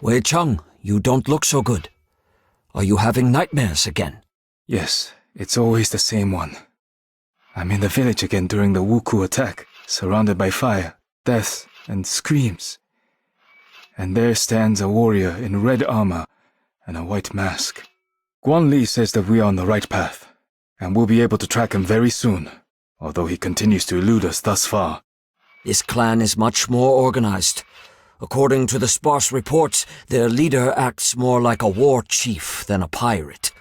Wei Cheng, you don't look so good. Are you having nightmares again? Yes, it's always the same one. I'm in the village again during the Wuku attack, surrounded by fire, death, and screams. And there stands a warrior in red armor and a white mask. Guan Li says that we are on the right path, and we'll be able to track him very soon, although he continues to elude us thus far. This clan is much more organized. According to the sparse reports, their leader acts more like a war chief than a pirate.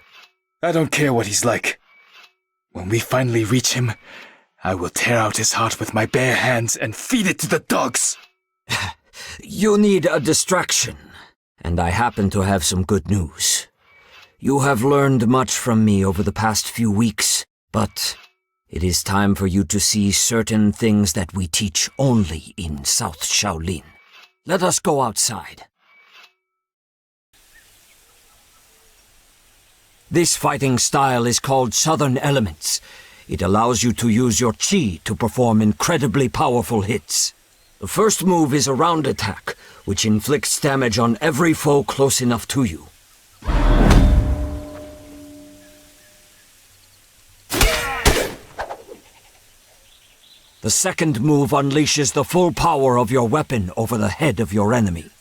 I don't care what he's like. When we finally reach him, I will tear out his heart with my bare hands and feed it to the dogs. You need a distraction, and I happen to have some good news. You have learned much from me over the past few weeks, but it is time for you to see certain things that we teach only in South Shaolin. Let us go outside. This fighting style is called Southern Elements. It allows you to use your chi to perform incredibly powerful hits. The first move is a round attack, which inflicts damage on every foe close enough to you. The second move unleashes the full power of your weapon over the head of your enemy.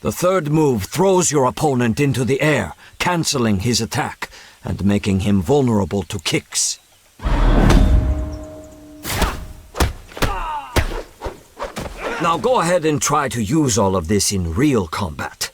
The third move throws your opponent into the air, cancelling his attack and making him vulnerable to kicks. Now go ahead and try to use all of this in real combat.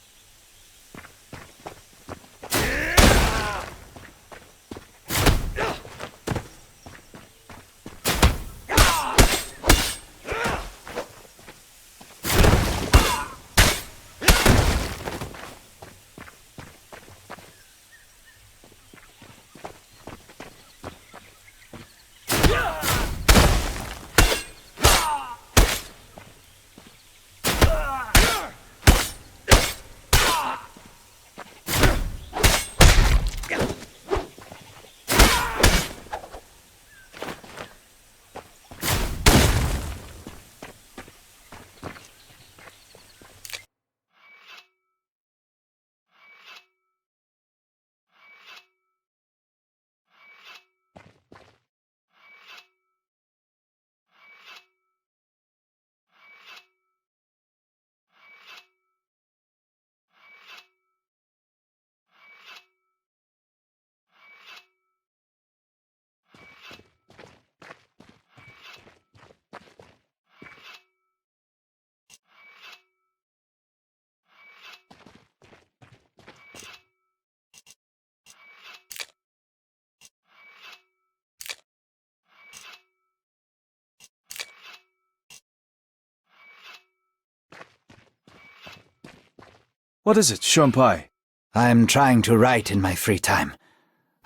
What is it, Shunpai? I'm trying to write in my free time.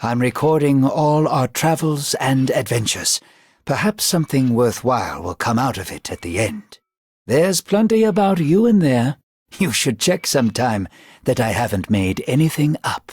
I'm recording all our travels and adventures. Perhaps something worthwhile will come out of it at the end. There's plenty about you in there. You should check sometime that I haven't made anything up.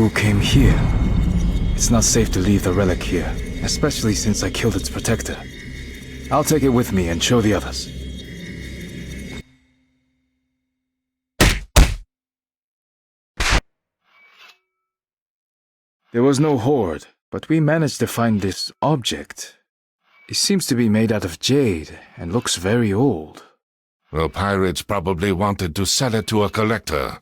Wuku came here. It's not safe to leave the relic here, especially since I killed its protector. I'll take it with me and show the others. There was no hoard, but we managed to find this object. It seems to be made out of jade and looks very old. The pirates probably wanted to sell it to a collector.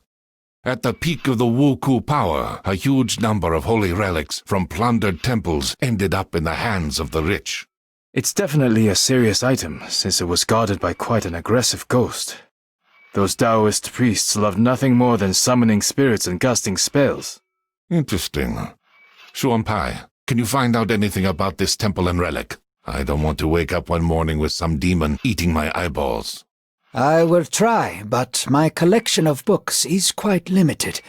At the peak of the Wuku power, a huge number of holy relics from plundered temples ended up in the hands of the rich. It's definitely a serious item, since it was guarded by quite an aggressive ghost. Those Taoist priests love nothing more than summoning spirits and casting spells. Interesting. Shuanpai, can you find out anything about this temple and relic? I don't want to wake up one morning with some demon eating my eyeballs. I will try, but my collection of books is quite limited.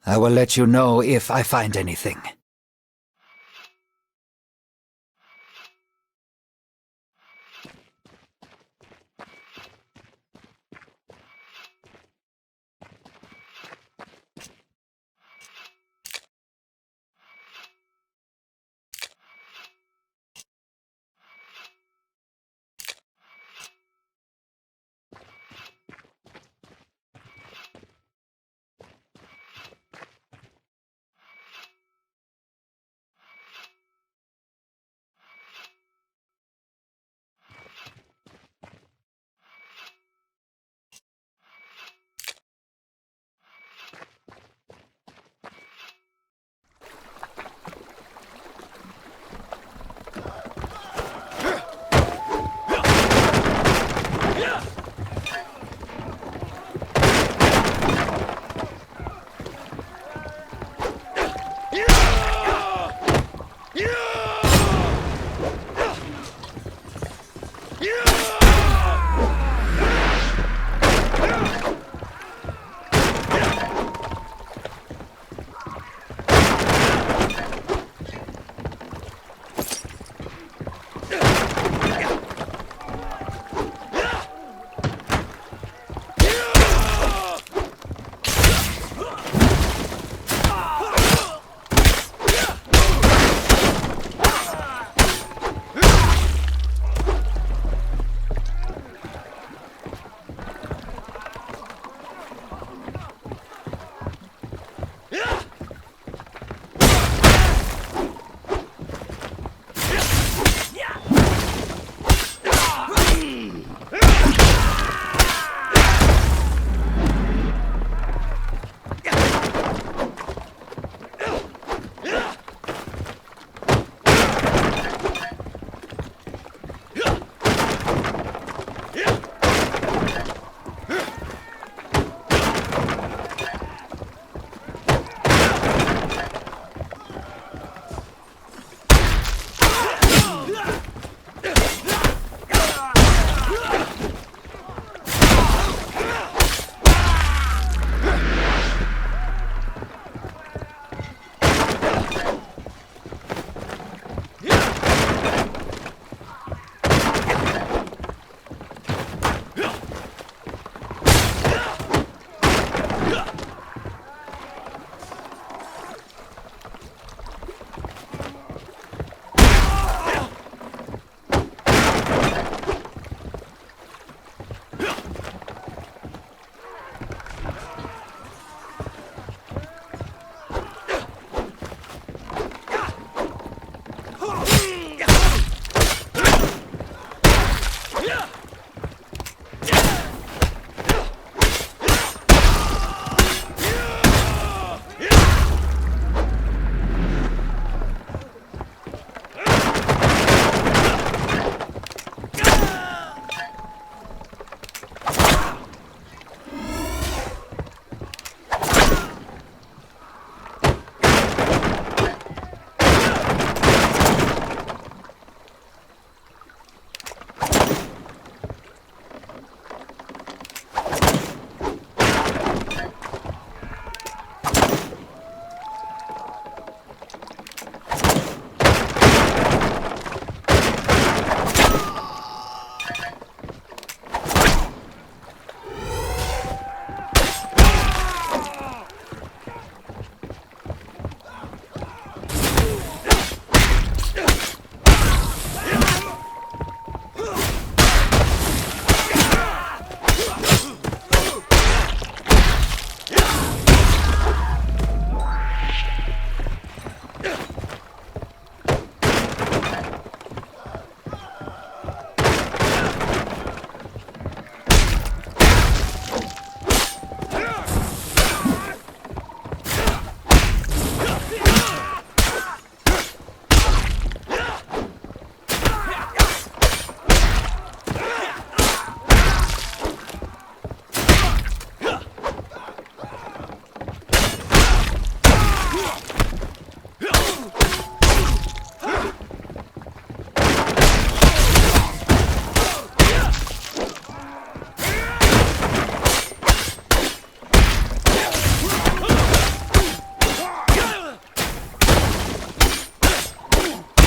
I will let you know if I find anything.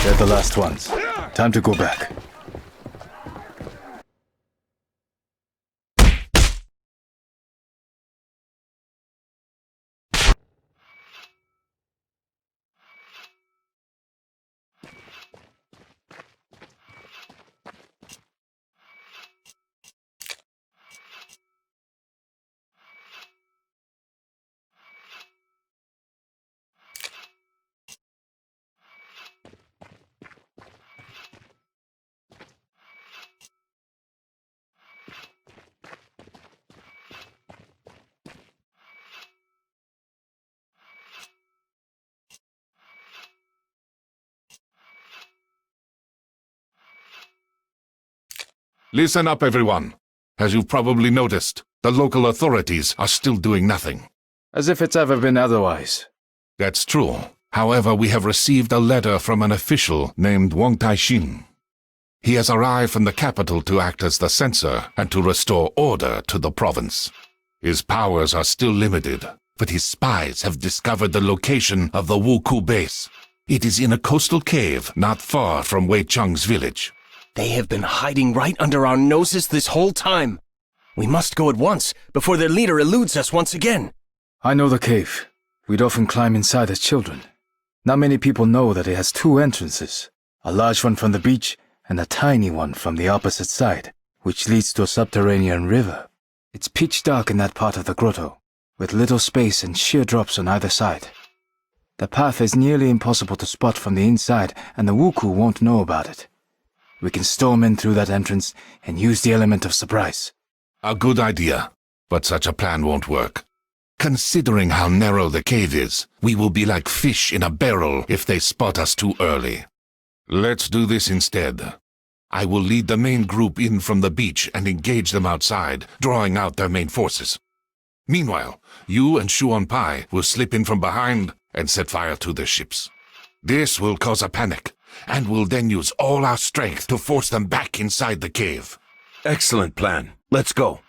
They're the last ones. Time to go back. Listen up, everyone. As you've probably noticed, the local authorities are still doing nothing. As if it's ever been otherwise. That's true. However, we have received a letter from an official named Wang Taixin. He has arrived from the capital to act as the censor and to restore order to the province. His powers are still limited, but his spies have discovered the location of the Wuku base. It is in a coastal cave not far from Wei Cheng's village. They have been hiding right under our noses this whole time. We must go at once, before their leader eludes us once again. I know the cave. We'd often climb inside as children. Not many people know that it has two entrances. A large one from the beach, and a tiny one from the opposite side, which leads to a subterranean river. It's pitch dark in that part of the grotto, with little space and sheer drops on either side. The path is nearly impossible to spot from the inside, and the Wuku won't know about it. We can storm in through that entrance and use the element of surprise. A good idea, but such a plan won't work. Considering how narrow the cave is, we will be like fish in a barrel if they spot us too early. Let's do this instead. I will lead the main group in from the beach and engage them outside, drawing out their main forces. Meanwhile, you and Shuan Pai will slip in from behind and set fire to their ships. This will cause a panic, and we'll then use all our strength to force them back inside the cave. Excellent plan. Let's go.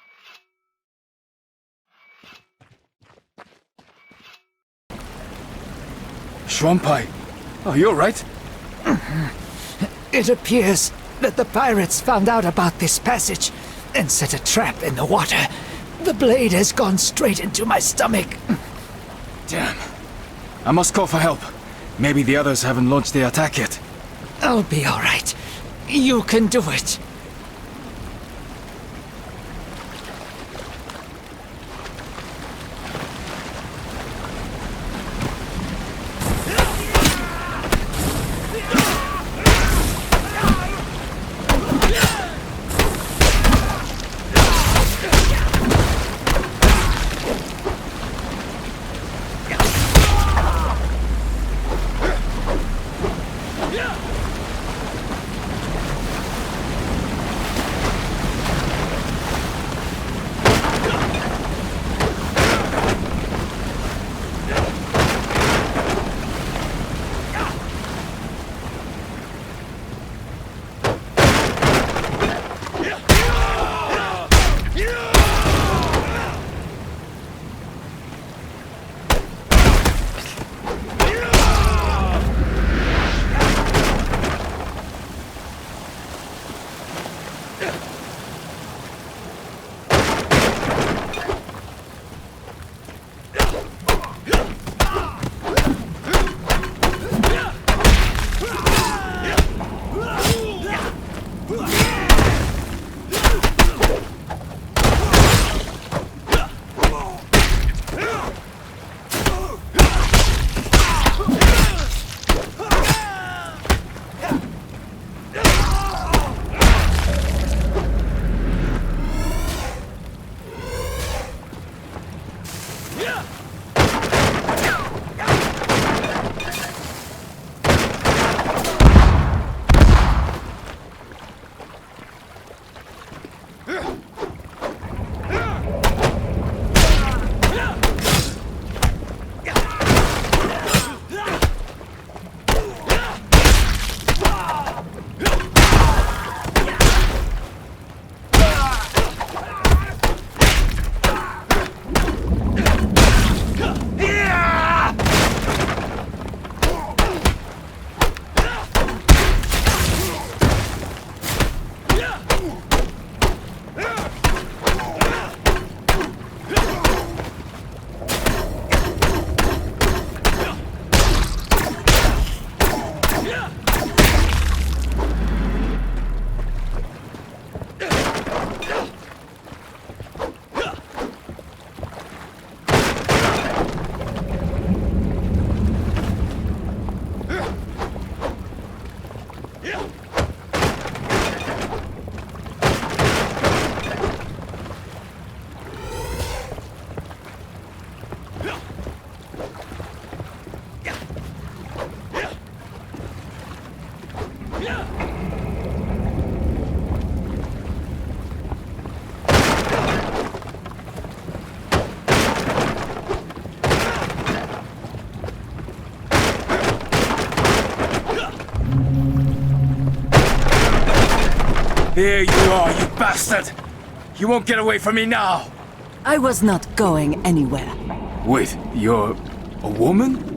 Shuanpai, are you alright? It appears that the pirates found out about this passage and set a trap in the water. The blade has gone straight into my stomach. Damn. I must call for help. Maybe the others haven't launched the attack yet. I'll be all right. You can do it. Here you are, you bastard! You won't get away from me now! I was not going anywhere. Wait, you're a woman?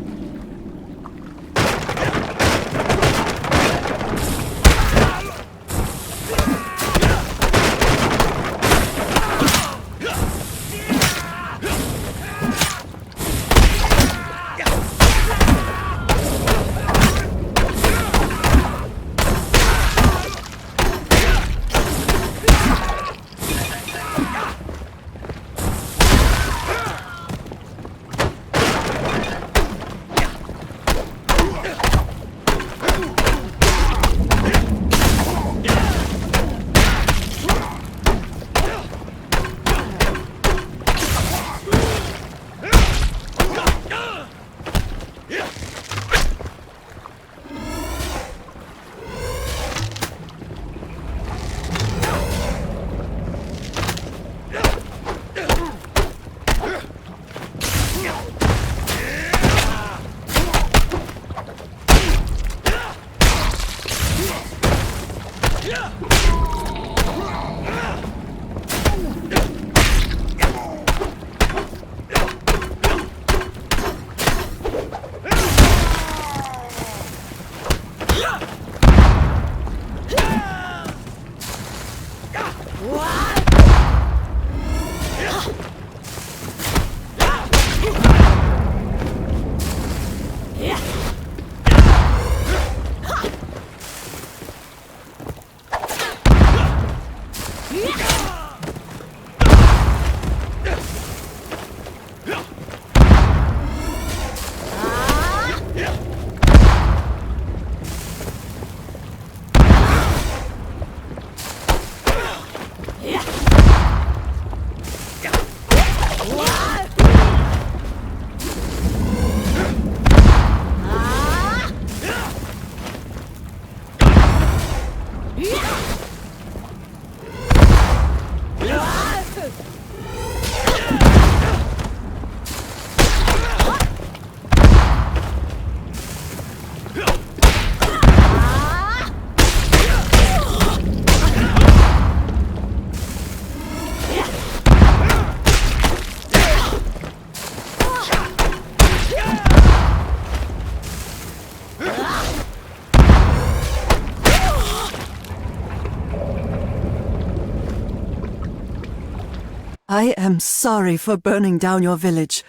I am sorry for burning down your village.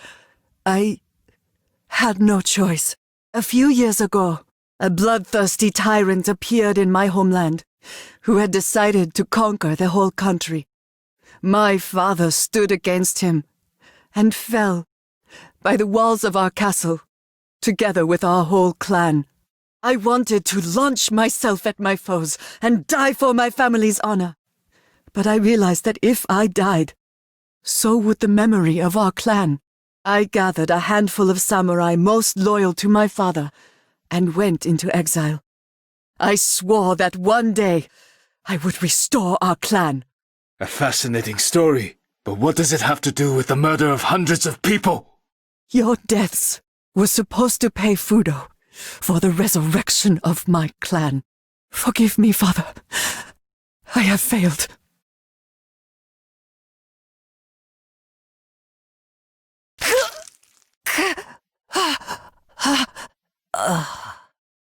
I had no choice. A few years ago, a bloodthirsty tyrant appeared in my homeland, who had decided to conquer the whole country. My father stood against him, and fell by the walls of our castle, together with our whole clan. I wanted to launch myself at my foes and die for my family's honor. But I realized that if I died, so would the memory of our clan. I gathered a handful of samurai most loyal to my father and went into exile. I swore that one day I would restore our clan. A fascinating story, but what does it have to do with the murder of hundreds of people? Your deaths were supposed to pay Fudo for the resurrection of my clan. Forgive me, father. I have failed.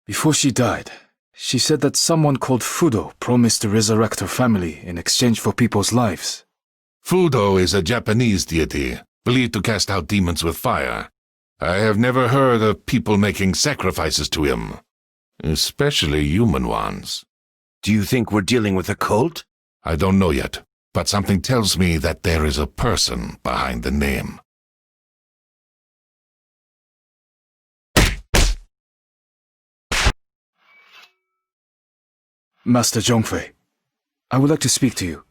Before she died, she said that someone called Fudo promised to resurrect her family in exchange for people's lives. Fudo is a Japanese deity, believed to cast out demons with fire. I have never heard of people making sacrifices to him, especially human ones. Do you think we're dealing with a cult? I don't know yet, but something tells me that there is a person behind the name. Master Zhongfei, I would like to speak to you.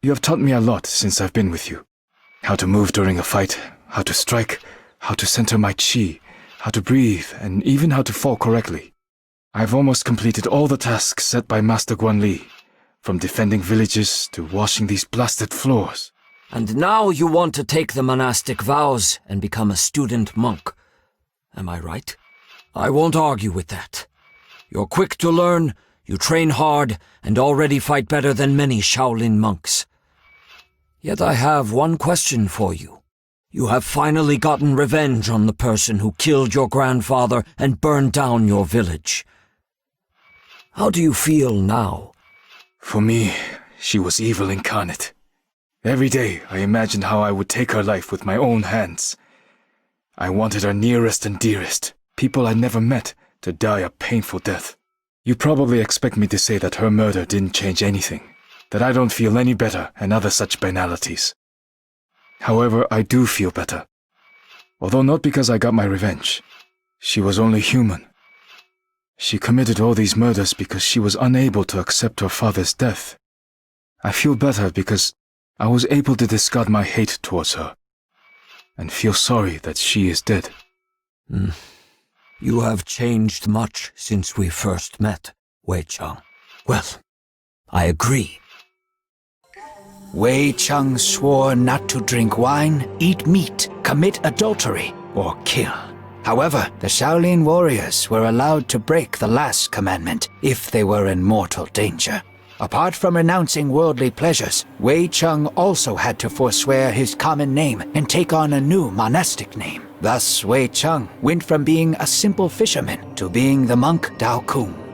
You have taught me a lot since I've been with you. How to move during a fight, how to strike, how to center my chi, how to breathe, and even how to fall correctly. I've almost completed all the tasks set by Master Guanli, from defending villages to washing these blasted floors. And now you want to take the monastic vows and become a student monk. Am I right? I won't argue with that. You're quick to learn, you train hard, and already fight better than many Shaolin monks. Yet I have one question for you. You have finally gotten revenge on the person who killed your grandfather and burned down your village. How do you feel now? For me, she was evil incarnate. Every day I imagined how I would take her life with my own hands. I wanted her nearest and dearest, people I never met, to die a painful death. You probably expect me to say that her murder didn't change anything, that I don't feel any better, and other such banalities. However, I do feel better. Although not because I got my revenge. She was only human. She committed all these murders because she was unable to accept her father's death. I feel better because I was able to discard my hate towards her, and feel sorry that she is dead. You have changed much since we first met, Wei Cheng. Well, I agree. Wei Cheng swore not to drink wine, eat meat, commit adultery, or kill. However, the Shaolin warriors were allowed to break the last commandment if they were in mortal danger. Apart from renouncing worldly pleasures, Wei Cheng also had to forswear his common name and take on a new monastic name. Thus, Wei Cheng went from being a simple fisherman to being the monk Dao Kung.